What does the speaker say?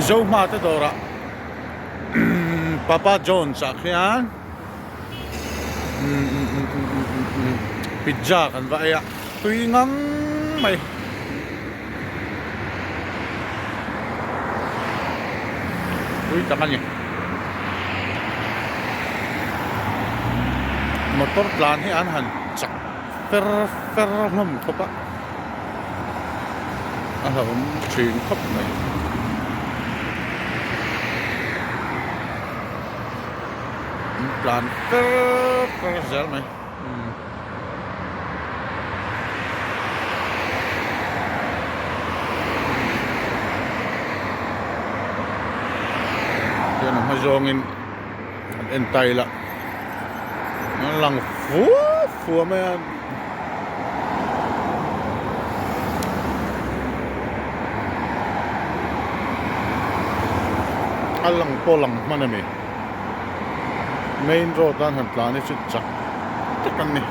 zo ma te dora Papa John's akhian pizza kan ba ya tuingang may tui takan ni motor plan hi an han chak fer hom ko pa a hom chin khop mai plan fer zel mai yan ang mazongin entay la ang lang fu mai yan alang polang manami main road dan han plan ni chut chak takan ni